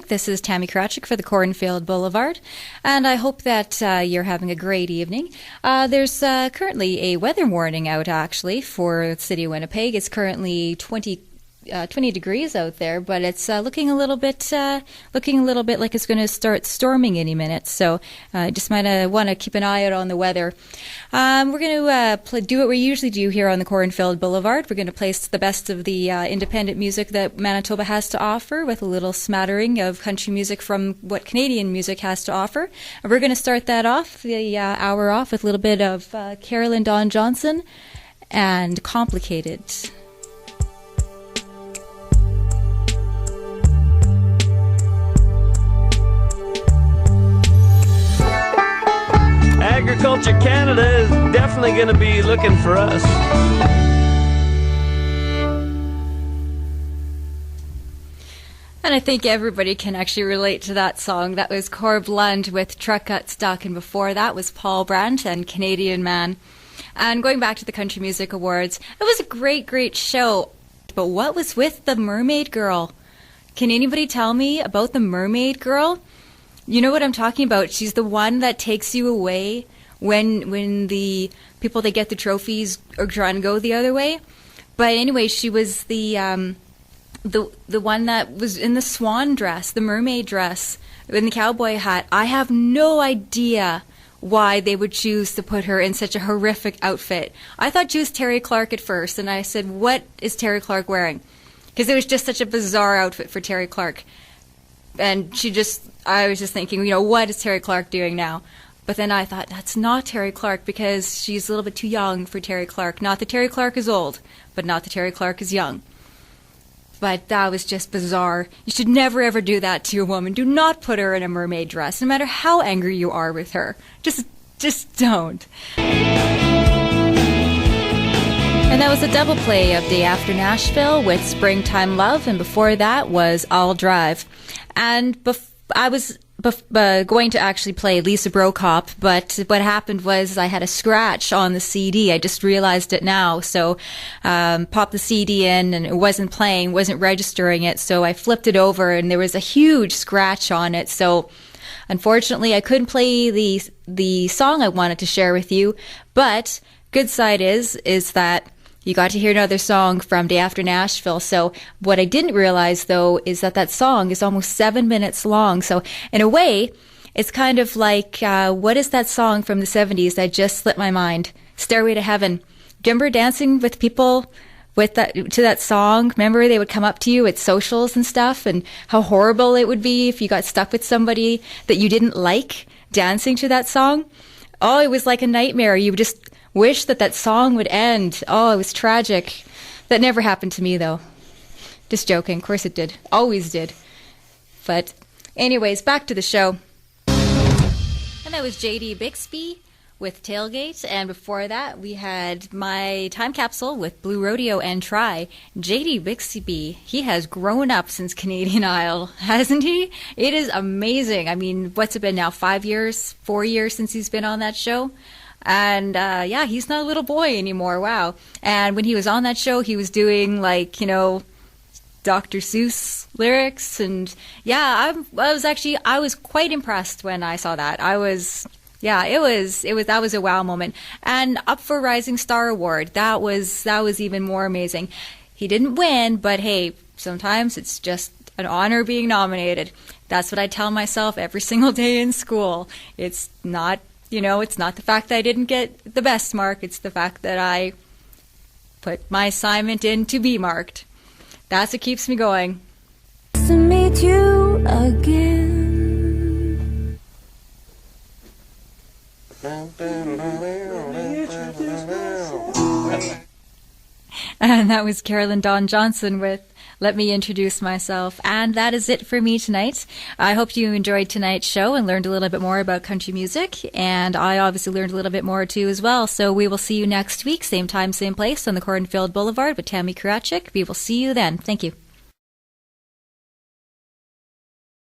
This is Tammy Krawczyk for the Cornfield Blvd, and I hope that you're having a great evening. There's currently a weather warning out, actually, for the city of Winnipeg. It's currently 20 degrees out there, but it's looking a little bit like it's going to start storming any minute. So just might want to keep an eye out on the weather. We're going to do what we usually do here on the Cornfield Blvd. We're going to place the best of the independent music that Manitoba has to offer, with a little smattering of country music from what Canadian music has to offer. And we're going to start that off, the hour off, with a little bit of Carolyn Dawn Johnson and Complicated. Agriculture Canada is definitely going to be looking for us. And I think everybody can actually relate to that song. That was Cornfield Blvd with Truck Got Stuck, and before that was Paul Brandt and Canadian Man. And going back to the Country Music Awards, it was a great show. But what was with the Mermaid Girl? Can anybody tell me about the Mermaid Girl? You know what I'm talking about. She's the one that takes you away when the people that get the trophies are trying to go the other way. But anyway, she was the one that was in the swan dress, the mermaid dress, in the cowboy hat. I have no idea why they would choose to put her in such a horrific outfit. I thought she was Terry Clark at first, and I said, what is Terry Clark wearing? Because it was just such a bizarre outfit for Terry Clark. And I was just thinking, what is Terry Clark doing now? But then I thought, that's not Terry Clark, because she's a little bit too young for Terry Clark. Not that Terry Clark is old, but not that Terry Clark is young. But that was just bizarre. You should never ever do that to a woman. Do not put her in a mermaid dress, no matter how angry you are with her. Just don't. And that was a double play of Day After Nashville with Springtime Love, and before that was I'll Drive. And I was going to actually play Lisa Brokop, but what happened was I had a scratch on the CD. I just realized it now. So popped the CD in, and it wasn't playing, wasn't registering it. So I flipped it over, and there was a huge scratch on it. So unfortunately, I couldn't play the song I wanted to share with you. But good side is that you got to hear another song from Day After Nashville. So what I didn't realize, though, is that song is almost 7 minutes long. So in a way, it's kind of like, what is that song from the 70s that just slipped my mind? Stairway to Heaven. Do you remember dancing with people to that song? Remember they would come up to you at socials and stuff, and how horrible it would be if you got stuck with somebody that you didn't like dancing to that song? Oh, it was like a nightmare. You would just wish that song would end. Oh, it was tragic. That never happened to me, though. Just joking. Of course it did. Always did. But anyways, back to the show. And that was J.D. Bixby with Tailgate. And before that, we had My Time Capsule with Blue Rodeo and Try. J.D. Bixby, he has grown up since Canadian Idol, hasn't he? It is amazing. I mean, what's it been now? 4 years since he's been on that show? And he's not a little boy anymore. Wow. And when he was on that show, he was doing Dr. Seuss lyrics, and I was quite impressed when I saw that. That was a wow moment. And up for Rising Star Award, that was even more amazing. He didn't win, but hey, sometimes it's just an honor being nominated. That's what I tell myself every single day in school. It's not it's not the fact that I didn't get the best mark. It's the fact that I put my assignment in to be marked. That's what keeps me going. To meet you again. And that was Carolyn Dawn Johnson with Let Me Introduce Myself. And that is it for me tonight. I hope you enjoyed tonight's show and learned a little bit more about country music. And I obviously learned a little bit more too as well. So we will see you next week, same time, same place on the Cornfield Blvd with Tammy Krawczyk. We will see you then. Thank you.